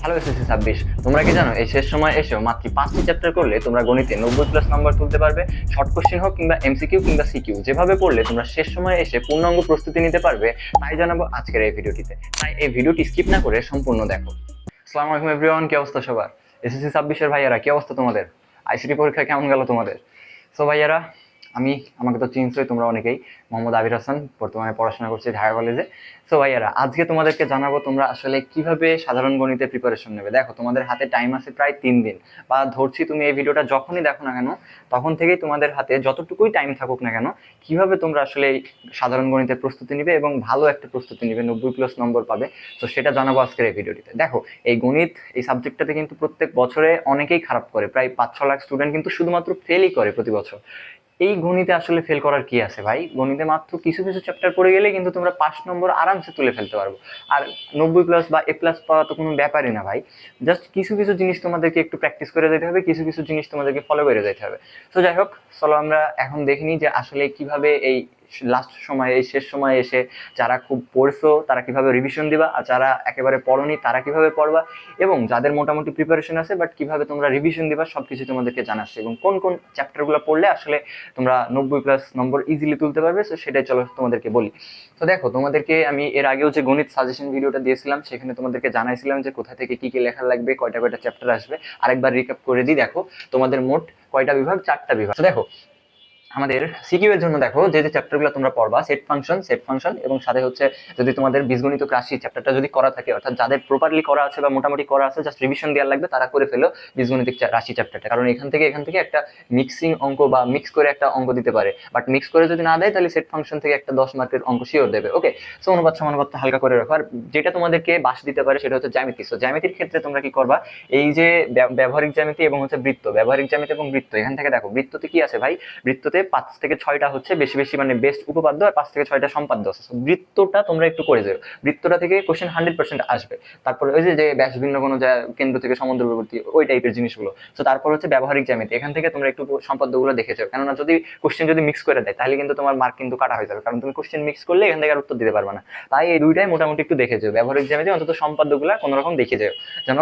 Hello SSC 26, তোমরা কি জানো এই শেষ সময় এসেও মাত্র 5টি চ্যাপ্টার করলে তোমরা গণিতে 90+ নাম্বার তুলতে পারবে। শর্ট কোশ্চেন হোক কিংবা এমসিকিউ কিংবা সিকিউ, যেভাবে পড়লে তোমরা শেষ সময় এসে পূর্ণাঙ্গ প্রস্তুতি নিতে পারবে, তাই জানাবো আজকের এই ভিডিওটিতে। তাই এই ভিডিওটি স্কিপ না করে সম্পূর্ণ দেখো। আসসালামু আলাইকুম এভরিওয়ান, কি অবস্থা সবার? এসএসসি 26-এর ভাইয়ারা কি অবস্থা তোমাদের? আইসিটি পরীক্ষা কেমন গেল তোমাদের? সো ভাইয়ারা, আমাকে তো চিনছই তোমরা অনেকেই। মোহাম্মদ আবির হাসান, বর্তমানে পড়াশোনা করছি ঢাকা কলেজে। সো ভাইয়ারা, আজকে তোমাদেরকে জানাবো তোমরা আসলে কিভাবে সাধারণ গণিতে প্রিপারেশন নেবে। দেখো, তোমাদের হাতে টাইম আছে প্রায় 3 দিন, বা ধরছি তুমি এই ভিডিওটা যখনই দেখো না কেন তখন থেকেই তোমাদের হাতে যতটুকুই টাইম থাকুক না কেন, কিভাবে তোমরা আসলে এই সাধারণ গণিতের প্রস্তুতি নিবে এবং ভালো একটা প্রস্তুতি নিবে, 90+ নম্বর পাবে। তো সেটা জানাবো আজকের এই ভিডিওটিতে। দেখো, এই গণিত এই সাবজেক্টটাতে কিন্তু প্রত্যেক বছরে অনেকেই খারাপ করে, প্রায় 5-6 লাখ স্টুডেন্ট কিন্তু শুধুমাত্র ফেলই করে প্রতি বছর। এই গণিতে আসলে ফেল করার কি আছে ভাই? গণিতে মাত্র কিছু কিছু চ্যাপ্টার পড়ে গেলে কিন্তু তোমরা 5 নম্বর আরামসে তুলে ফেলতে পারবো। আর 90+ বা A+ পাওয়া তো কোনো ব্যাপারই না ভাই। জাস্ট কিছু কিছু জিনিস তোমাদেরকে একটু প্র্যাকটিস করে যেতে হবে, কিছু কিছু জিনিস তোমাদেরকে ফলো করে যেতে হবে। তো যাই হোক, চলো আমরা এখন দেখিনি যে আসলে কিভাবে এই লাস্ট সময়ে, এই শেষ সময়ে এসে যারা খুব পড়ছো তারা কিভাবে রিভিশন দিবা, আর যারা একেবারে পড়নি তারা কিভাবে পড়বা, এবং যাদের মোটামুটি প্রিপারেশন আছে বাট কিভাবে তোমরা রিভিশন দিবা, সবকিছু তোমাদেরকে জানাচ্ছি। এবং কোন কোন চ্যাপ্টারগুলো পড়লে আসলে তোমরা 90+ নম্বর ইজিলি তুলতে পারবে, তো সেটাই চলো তোমাদেরকে বলি। তো দেখো, তোমাদেরকে আমি এর আগেও যে গণিত সাজেশন ভিডিওটা দিয়েছিলাম সেখানে তোমাদেরকে জানাইছিলাম যে কোথা থেকে কি কি লেখা লাগবে, কয়টা কয়টা চ্যাপ্টার আসবে। আরেকবার রিক্যাপ করে দিই। দেখো, তোমাদের মোট কয়টা বিভাগ? 4টা বিভাগ। তো দেখো, আমাদের সিকিউ এর জন্য দেখো যে যে চ্যাপ্টারগুলো তোমরা পড়বা, সেট ফাংশন এবং সাথে হচ্ছে যদি তোমাদের বীজগণিত রাশি চ্যাপ্টারটা যদি করা থাকে, অর্থাৎ যাদের প্রপারলি করা আছে বা মোটামুটি করা আছে, জাস্ট রিভিশন দেওয়ার লাগবে, তারা করে ফেলো বীজগণিত রাশি চ্যাপ্টারটা। কারণ এখান থেকে একটা মিক্সিং অঙ্ক বা মিক্স করে একটা অঙ্ক দিতে পারে, বাট মিক্স করে যদি না দেয় তাহলে সেট ফাংশন থেকে একটা 10 মার্কের অঙ্ক শিওর দেবে। ওকে, সো অনুপাত সমানুপাতটা হালকা করে রাখো। আর যেটা তোমাদেরকে বাস দিতে পারে সেটা হচ্ছে জ্যামিতি। সো জ্যামিতির ক্ষেত্রে তোমরা কি করবা, এই যে ব্যবহারিক জ্যামিতি এবং হচ্ছে বৃত্ত, ব্যবহারিক জ্যামিতি এবং বৃত্ত, এখান থেকে দেখো বৃত্ততে কি আছে ভাই। বৃত্ততে 5 থেকে 6টা হচ্ছে বেশি বেশি মানে বেস্ট উপপাদ্য, আর 5 থেকে 6টা সম্পাদ্য আছে। বৃত্তটা তোমরা একটু করে যাও, বৃত্তটা থেকে কোশ্চেন 100% আসবে। তারপরে ওই যে ব্যাস ভিন্ন কোনো কেন্দ্র থেকে সমুদ্রবর্তী, ওই টাইপের জিনিসগুলো। তো তারপর হচ্ছে ব্যবহারিক জ্যামিতি, এখান থেকে তোমরা একটু সম্পাদ্যগুলো দেখে যাও, কেননা যদি কোশ্চেন যদি মিক্স করে দেয় তাহলে কিন্তু তোমার মার্ক কিন্তু কাটা হয়ে যাবে, কারণ তুমি কোশ্চেন মিক্স করলে এখান থেকে আর উত্তর দিতে পারবে না। তাই এই দুইটাই মোটামুটি একটু দেখে যাও, ব্যবহারিক জ্যামিতি অন্তত সম্পাদ্যগুলো কোনো রকম দেখে যাও, যেন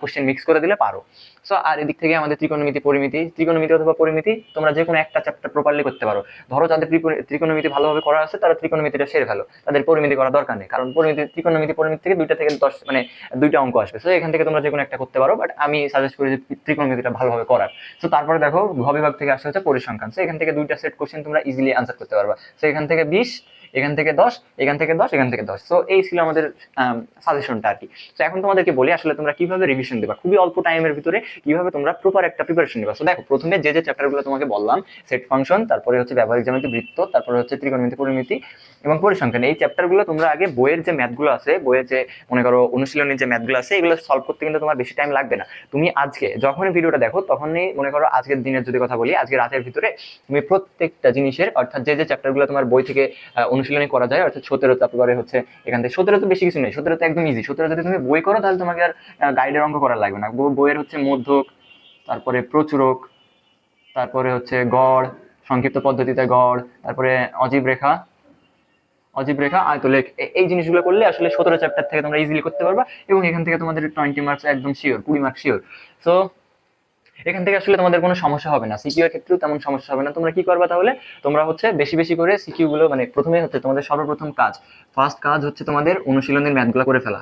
কোশ্চেন মিক্স করে দিলে পারো। সো আর এদিক থেকে আমাদের ত্রিকোণমিতি অথবা পরিমিতি, তোমরা যে কোনো একটা চ্যাপ্টার প্রপারলি করতে পারো। ধরো যাদের ত্রিকোণমিতি ভালোভাবে করা আছে তারা ত্রিকোণমিতিটা সেরে ফেলো, তাদের পরিমিতি করা দরকার নেই, কারণ ত্রিকোণমিতি পরিমিতি থেকে 2টা থেকে 10 মানে 2টা অঙ্ক আসবে। সো এখান থেকে তোমরা যে কোনো একটা করতে পারো, বাট আমি সাজেস্ট করি যে ত্রিকোণমিতিটা ভালোভাবে করার। সো তারপরে দেখো, ঘ বিভাগ থেকে আসছে হচ্ছে পরিসংখ্যান। সো এখান থেকে 2টা সেট কোশ্চেন তোমরা ইজিলি আনসার করতে পারবা। সো এখান থেকে 20, এখান থেকে 10, এখান থেকে 10, এখান থেকে 10। সো এই ছিল আমাদের সাজেশনটা আর কি। তো এখন তোমাদেরকে বলি আসলে তোমরা কিভাবে রিভিশন দেবা খুবই অল্প টাইমের ভিতরে, কিভাবে তোমরা প্রপার একটা প্রিপারেশন নেবা। সো দেখো, প্রথমে যে যে চ্যাপ্টারগুলো তোমাকে বললাম, সেট ফাংশন, তারপরে হচ্ছে ব্যবহারিক জ্যামিতি, বৃত্ত, তারপরে হচ্ছে ত্রিকোণমিতি, পরিমিতি এবং পরিসংখ্যান, এই চ্যাপ্টারগুলো তোমরা আগে বইয়ের যে ম্যাথগুলো আছে, বইয়ের যে মনে করো অনুশীলনের যে ম্যাথগুলো আছে, এগুলো সলভ করতে কিন্তু তোমার বেশি টাইম লাগবে না। তুমি আজকে যখনই ভিডিওটা দেখো তখনই মনে করো, আজকের দিনের যদি কথা বলি, আজকে রাতের ভিতরে তুমি প্রত্যেকটা জিনিসের, অর্থাৎ যে যে চ্যাপ্টারগুলো তোমার বই থেকে অনুশীলনী করা যায়, অর্থাৎ 17, তারপরে হচ্ছে এখান থেকে 17 তো বেশি কিছু নেই, 17 তো একদম ইজি। 17 যদি তুমি বই করো তাহলে তোমাকে আর গাইডের অঙ্ক করা লাগবে না। বইয়ের হচ্ছে মধ্যক, তারপরে প্রচুরক, তারপরে হচ্ছে গড়, সংক্ষিপ্ত পদ্ধতিতে গড়, তারপরে অজীব রেখা আয়তলেখ, এই জিনিসগুলো করলে আসলে 17 চ্যাপ্টার থেকে তোমরা ইজিলি করতে পারবা, এবং এখান থেকে তোমাদের 20 মার্কস একদম শিওর, 20 মার্কস শিওর। সো এখান থেকে আসলে তোমাদের কোনো সমস্যা হবে না, সিকিউ এর ক্ষেত্রেও তেমন সমস্যা হবে না। তোমরা কি করবা তাহলে, তোমরা হচ্ছে বেশি বেশি করে সিকিউ গুলো, মানে প্রথমে হচ্ছে তোমাদের সর্বপ্রথম কাজ, ফার্স্ট কাজ হচ্ছে তোমাদের অনুশীলনের ম্যাথগুলো করে ফেলা।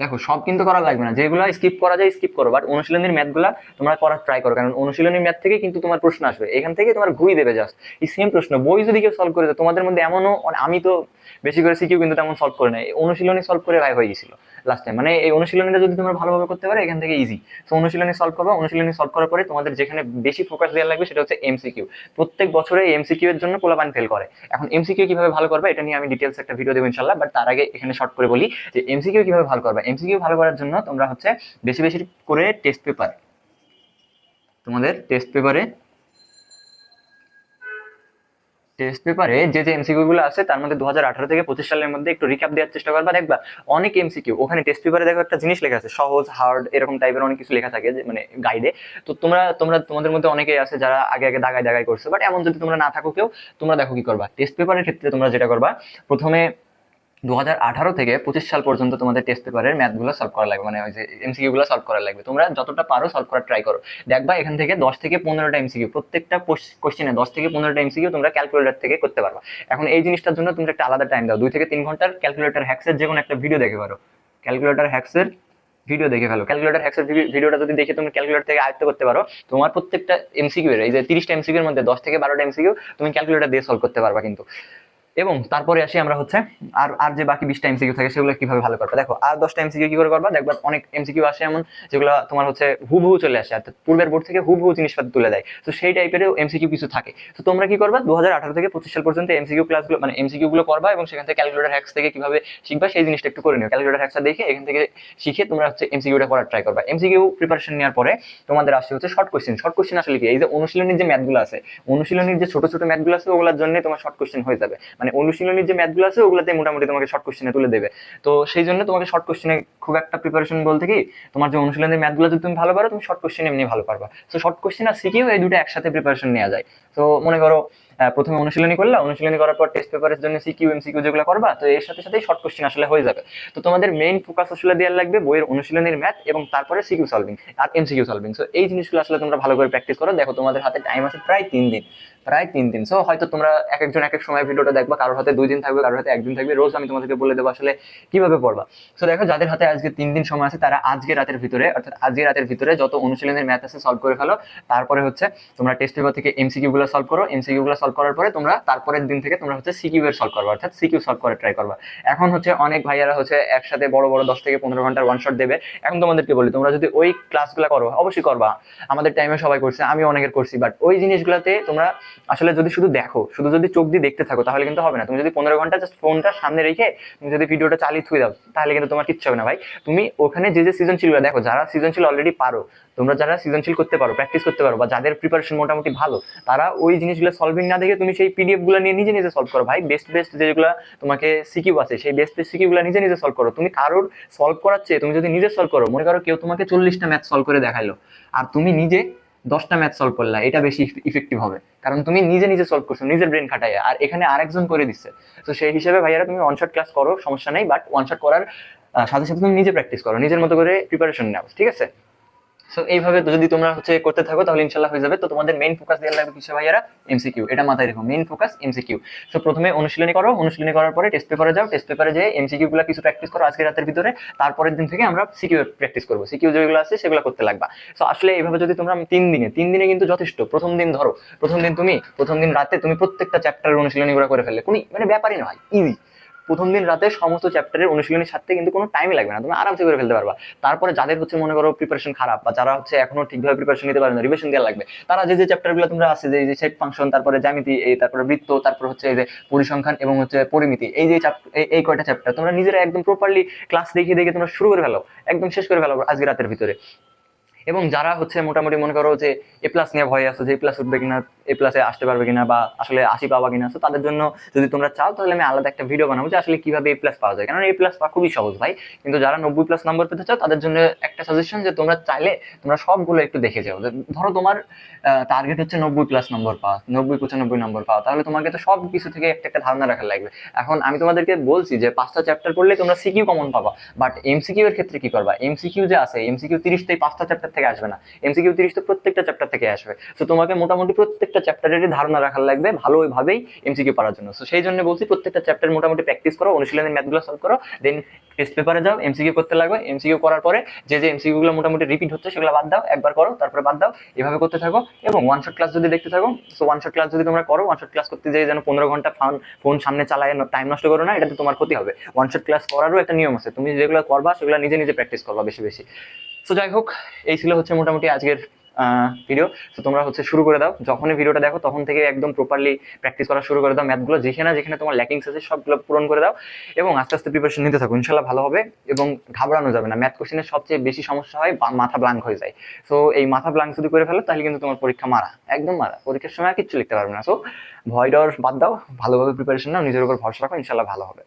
দেখো, সব কিন্তু করা লাগবে না, যেগুলো স্কিপ করা যায় স্কিপ করো, বাট অনুশীলনের ম্যাথগুলো তোমরা করার ট্রাই করো, কারণ অনুশীলনের ম্যাথ থেকে কিন্তু তোমার প্রশ্ন আসবে, এখান থেকে তোমার ঘুরিয়ে দেবে জাস্ট এই সেম প্রশ্ন। বই যদি কেউ সলভ করে দেয়, তোমাদের মধ্যে এমনও, আমি তো বেশি করে সিকিউ কিন্তু তেমন সলভ করে নাই, অনুশীলনী সলভ করে ভাই হয়ে গেছিল লাস্ট টাইম। মানে এই অনুশীলনীটা যদি তোমরা ভালোভাবে করতে পারো, এখান থেকে ইজি। তো অনুশীলনী সলভ করবা, অনুশীলনী সলভ করার পরে তোমাদের যেখানে বেশি ফোকাস দেওয়া লাগবে সেটা হচ্ছে এমসিকিউ। প্রত্যেক বছরে এমসিকিউ এর জন্য পোলাপান ফেল করে। এখন এমসিকিউ কিভাবে ভালো করবে এটা নিয়ে আমি ডিটেলস একটা ভিডিও দেবো ইনশাল্লাহ, বাট তার আগে এখানে শর্ট করে বলি যে এমসিকিউ কিভাবে ভালো করবে। এমসিকিউ ভালো করার জন্য তোমরা হচ্ছে বেশি বেশি করে টেস্ট পেপার, তোমাদের টেস্ট পেপারে যে যে এমসিকিউ গুলো আছে তার মধ্যে 2018 থেকে 25 সালের মধ্যে একটু রিক্যাপ দেওয়ার চেষ্টা করবা। দেখবা অনেক এমসিকিউ ওখানে টেস্ট পেপারে দেখো একটা জিনিস লেখা আছে, সহজ, হার্ড, এরকম টাইপের অনেক কিছু লেখা থাকে মানে গাইডে। তো তোমাদের মধ্যে অনেকেই আছে যারা আগে আগে দাগায় দাগায় করছে, বাট এমন যদি তোমরা না থাকো কেউ, তোমরা দেখো কি করবা টেস্ট পেপারের ক্ষেত্রে। তোমরা যেটা করবা, প্রথমে 2018 থেকে 25 সাল পর্যন্ত তোমাদের টেস্ট পেপারের ম্যাথগুলো সলভ করা লাগবে, মানে ওই যে এমসিকিউ গুলো সলভ করা লাগবে। তোমরা যতটা পারো সলভ করার ট্রাই করো। দেখবা এখান থেকে 10 থেকে 15টা এমসিকিউ, প্রত্যেকটা কোশ্চেনে 10 থেকে 15টা এমসিকিউ তোমরা ক্যালকুলেটর থেকে করতে পারবা। এখন এই জিনিসটার জন্য তোমরা একটা আলাদা টাইম দাও, 2 থেকে 3 ঘন্টার ক্যালকুলেটর হ্যাক্সের যে কোনো একটা ভিডিও দেখে পারো। ক্যালকুলেটর হ্যাক্সের ভিডিও দেখে ফেলো। ক্যালকুলেটর হ্যাক্সের ভিডিওটা যদি দেখে তুমি ক্যালকুলেটর থেকে আয়ত্ত করতে পারো, তোমার প্রত্যেকটা এমসিকিউ এর এই যে 30টা এমসিকিউ এর মধ্যে 10 থেকে 12টা এমসিকিউ তুমি ক্যালকুলেটর দিয়ে সলভ করতে পারবা কিন্তু। এবং তারপরে আসি আমরা হচ্ছে আর আর যে বাকি 20টা এমসিকিউ থাকে সেগুলো কিভাবে ভালো করবে। দেখো আর 10টা এমসিকিউ কি করে করবা, দেখবা অনেক এমসিকিউ আসে এমন যেগুলো তোমার হচ্ছে হুবহু চলে আসে, অর্থাৎ পূর্বের বোর্ড থেকে হুবহু জিনিসপাতি তুলে দেয়। তো সেই টাইপের এমসিকিউ কিছু থাকে। তো তোমরা কি করবা, 2018 থেকে 25 সাল পর্যন্ত এমসিকিউ ক্লাসগুলো মানে এমসিকিউ গুলো করবা এবং সেখান থেকে ক্যালকুলেটর হ্যাক্স থেকে কিভাবে শিখবা সেই জিনিসটা একটু করে নিও। ক্যালকুলেটর হ্যাক্সটা দেখে এখান থেকে শিখে তোমরা হচ্ছে এমসিকিউটা করার ট্রাই করবা। এমসিকিউ প্রিপারেশন নেওয়ার পরে তোমাদের আসছে হচ্ছে শর্ট কোশ্চেন। শর্ট কোশ্চেন আসলে কি, এই যে অনুশীলনীর যে ম্যাথগুলো আছে, অনুশীলনীর যে ছোট ছোট ম্যাথগুলো আছে ওগুলোর জন্য তোমার শর্ট কোশ্চেন হয়ে যাবে। মানে অনুশীলনীর যে ম্যাথগুলো আছে ওগুলোতে মোটামুটি তোমাকে শর্ট কোশ্চেনে তুলে দেবে। তো সেই জন্য তোমাকে শর্ট কোশ্চেনে খুব একটা প্রিপারেশন বলতে কি, তোমার যে অনুশীলনের ম্যাথগুলো যদি তুমি ভালো পারো তুমি শর্ট কোশ্চেন এমনি ভালো পারবা। তো শর্ট কোশ্চেন আর সিকিউ এই দুটো একসাথে প্রিপারেশন নেওয়া যায়। তো মনে করো প্রথমে অনুশীলনী করলা, অনুশীলনী করার পর টেস্ট পেপারের জন্য সিকিউ এমসিকিউ যেগুলো করবা, তো এর সাথে সাথেই শর্ট কোশ্চেন আসলে হয়ে যাবে। তো তোমাদের মেইন ফোকাস আসলে দেওয়ার লাগবে বইয়ের অনুশীলনীর ম্যাথ এবং তারপরে সিকিউ সলভিং আর এমসিকিউ সলভিং। সো এই জিনিসগুলো আসলে তোমরা ভালো করে প্র্যাকটিস করো। দেখো তোমাদের হাতে টাইম আছে প্রায় 3 দিন, প্রায় 3 দিন। সো হয়তো তোমরা এক একজন এক এক সময় ভিডিওটা দেখবা, কারোর হাতে 2 দিন থাকবে, কারোর হাতে 1 দিন থাকবে। রোজ আমি তোমাদেরকে বলে দেবো আসলে কিভাবে পড়বা। সো দেখো যাদের হাতে আজকে 3 দিন সময় আছে তারা আজকে রাতের ভিতরে, অর্থাৎ আজকে রাতের ভিতরে যত অনুশীলনের ম্যাথ আছে সলভ করে ফেলো। তারপরে হচ্ছে তোমরা টেস্ট পেপার থেকে এমসিকিউ গুলো সলভ করো। এমসিকিউ গুলো সলভ করার পরে তোমরা তারপরের দিন থেকে তোমরা হচ্ছে সিকিউ এর সলভ করবা, অর্থাৎ সিকিউ সলভ করার ট্রাই করবা। এখন হচ্ছে অনেক ভাইয়ারা হচ্ছে একসাথে বড় বড় 10 থেকে 15 ঘন্টার ওয়ান শট দেবে। এখন তোমাদেরকে বলি, তোমরা যদি ওই ক্লাসগুলো করো, অবশ্যই করবা, আমাদের টাইমে সবাই করছে, আমি অনেকের করছি, বাট ওই জিনিসগুলোতে তোমরা আসলে যদি শুধু দেখো, শুধু যদি চোখ দিয়ে দেখতে থাকো তাহলে কিন্তু হবে না। তুমি যদি 15 ঘন্টা জাস্ট ফোনটা সামনে রেখে তুমি যদি ভিডিওটা চালিয়ে থুয়ে দাও তাহলে কিন্তু তোমার কিচ্ছু হবে না ভাই। তুমি ওখানে যে যে সৃজনশীলগুলো দেখো, যারা সৃজনশীল অলরেডি পারো, তোমরা যারা সৃজনশীল করতে পারো, প্র্যাকটিস করতে পারো, বা যাদের প্রিপারেশন মোটামুটি ভালো, তারা ওই জিনিসগুলো সলভিং না দেখে তুমি সেই পিডিএফ গুলো নিয়ে নিজে নিজে সলভ করো ভাই। বেস্ট বেস্ট যেগুলো তোমাকে সিকিউ আছে সেই বেস্ট বেস্ট সিকিউ গুলো নিজে নিজে সলভ করো। তুমি কারোর সলভ করাচ্ছে, তুমি যদি নিজে সলভ করো, মনে করো কেউ তোমাকে 40টা ম্যাথ সলভ করে দেখাইলো আর তুমি নিজে 10টা ম্যাথ সলভ করলা, এটা বেশি ইফেক্টিভ হবে, কারণ তুমি নিজে নিজে সলভ করছো নিজের ব্রেন খাটায়, আর এখানে আরেকজন করে দিচ্ছে। তো সেই হিসেবে ভাইয়ারা তুমি ওয়ান শট ক্লাস করো, সমস্যা নেই, বাট ওয়ান শট করার সাথে সাথে তুমি নিজে প্র্যাকটিস করো, নিজের মতো করে প্রিপারেশন নাও, ঠিক আছে? সো এইভাবে যদি তোমরা হচ্ছে করতে থাকো তাহলে ইনশাল্লাহ হয়ে যাবে। তো তোমাদের মেইন ফোকাস দেওয়া লাগবে কিসে ভাইয়ারা, এমসিকিউ, এটা মাথায় রেখো, মেইন ফোকাস এমসিকিউ। সো প্রথমে অনুশীলনী করো, অনুশীলনী করার পরে টেস্ট পেপারে যাও, টেস্ট পেপারে যে এমসিকিউ গুলো কিছু প্র্যাকটিস করো আজকে রাতের ভিতরে, তারপরের দিন থেকে আমরা সিকিউ প্র্যাকটিস করবো, সিকিউ যেগুলো আছে সেগুলো করতে লাগবা। সো আসলে এইভাবে যদি তোমরা 3 দিনে কিন্তু যথেষ্ট। প্রথম দিন ধরো, প্রথম দিন রাতে তুমি প্রত্যেকটা চ্যাপ্টারের অনুশীলনী গুলো করে ফেললে, কোনো মানে ব্যাপারই নয়, ইজি। প্রথম দিন রাতে সমস্ত চ্যাপ্টারের অনুশীলনীর সাথে কিন্তু কোনো টাইমই লাগবে না, তুমি আরামসে করে ফেলতে পারবা। তারপরে যাদের হচ্ছে মনে করো প্রিপারেশন খারাপ, বা যারা হচ্ছে এখনো ঠিকভাবে প্রিপারেশন নিতে পারে না, রিভিশন দেওয়া লাগবে, তারা যে যে চ্যাপ্টার গুলো তোমরা আছে, যে সেট ফাংশন, তারপরে জ্যামিতি, এই তারপরে বৃত্ত, তারপর হচ্ছে এই যে পরিসংখ্যান এবং হচ্ছে পরিমিতি, এই যে এই কয়টা চ্যাপ্টার তোমরা নিজেরা একদম প্রপারলি ক্লাস দেখে দেখে তোমরা শুরু করে ফেলো, একদম শেষ করে ফেলো আজকে রাতের ভিতরে। এবং যারা হচ্ছে মোটামুটি মনে করো যে এ প্লাস নিয়ে ভয় আছে, যে এ প্লাস উঠবে কিনা, এ প্লাসে আসতে পারবে কিনা, বা আসলে 80 পাবা কিনা, তো তাদের জন্য যদি তোমরা চাও তাহলে আমি আলাদা একটা ভিডিও বানাবো যে আসলে কিভাবে এ প্লাস পাওয়া যায়, কারণ এ প্লাস পাওয়া খুবই সহজ ভাই। কিন্তু যারা 90+ নম্বর পেতে চাও তাদের জন্য একটা সাজেশন, যে তোমরা চাইলে তোমরা সবগুলো একটু দেখে যাও। ধরো তোমার টার্গেট হচ্ছে 90+ নম্বর পাওয়া, 90-95 নম্বর পাওয়া, তাহলে তোমাকে তো সব কিছু থেকে একটা একটা ধারণা রাখার লাগবে। এখন আমি তোমাদেরকে বলছি যে 5টা চ্যাপ্টার পড়লে তোমরা সিকিউ কমন পাবা, বাট এমসিকিউ এর ক্ষেত্রে কি করবা, এমসিকিউ যে আছে, এমসিকিউ 30 তাই 5টা চ্যাপ্টার থেকে আসবে না, এমসিকিউ 30 তো প্রত্যেকটা চ্যাপ্টার থেকে আসবে। তো তোমাকে মোটামুটি প্রত্যেকটা চ্যাপ্টারেরই ধারণা রাখার লাগবে ভালোভাবেই এমসিকিউ পড়ার জন্য। তো সেই জন্য বলছি প্রত্যেকটা চ্যাপ্টার মোটামুটি প্র্যাকটিস করো, অনুশীলনের ম্যাথগুলো সলভ করো, দেন টেস্ট পেপারে যাও, এমসিকিউ করতে লাগবে। এমসিকিউ করার পরে যে যে এমসিকিউ গুলো মোটামুটি রিপিট হচ্ছে সেগুলো বাদ দাও, একবার করো তারপরে বাদ দাও, এভাবে করতে থাকো। এবং ওয়ান শট ক্লাস যদি দেখতে থাকো, সো ওয়ান শট ক্লাস যদি তোমরা করো, ওয়ান শট ক্লাস করতে যেয়ে যেন 15 ঘন্টা ফোন সামনে চালায় টাইম নষ্ট করো না, এটাতে তোমার ক্ষতি হবে। ওয়ান শট ক্লাস করারও একটা নিয়ম আছে, তুমি যেগুলো করবা সেগুলো নিজে নিজে প্র্যাকটিস করবা বেশি বেশি। সো যাই হোক, এই ছিল হচ্ছে মোটামুটি আজকের ভিডিও। তো তোমরা হচ্ছে শুরু করে দাও, যখনই ভিডিওটা দেখো তখন থেকে একদম প্রপারলি প্র্যাকটিস করা শুরু করে দাও, ম্যাথগুলো যেখানে যেখানে তোমার ল্যাকিংস আছে সবগুলো পূরণ করে দাও, এবং আস্তে আস্তে প্রিপারেশন নিতে থাকো, ইনশাল্লাহ ভালো হবে। এবং ঘাবড়ানো যাবে না, ম্যাথ কোশ্চেনের সবচেয়ে বেশি সমস্যা হয় মাথা ব্ল্যাঙ্ক হয়ে যায়। সো এই মাথা ব্ল্যাঙ্ক যদি করে ফেলো তাহলে কিন্তু তোমার পরীক্ষা মারা, একদম মারা, পরীক্ষার সময় কিচ্ছু লিখতে পারবে না। সো ভয় ডর বাদ দাও, ভালোভাবে প্রিপারেশন নাও, নিজের উপর ভরসা রাখো, ইনশাল্লাহ ভালো হবে।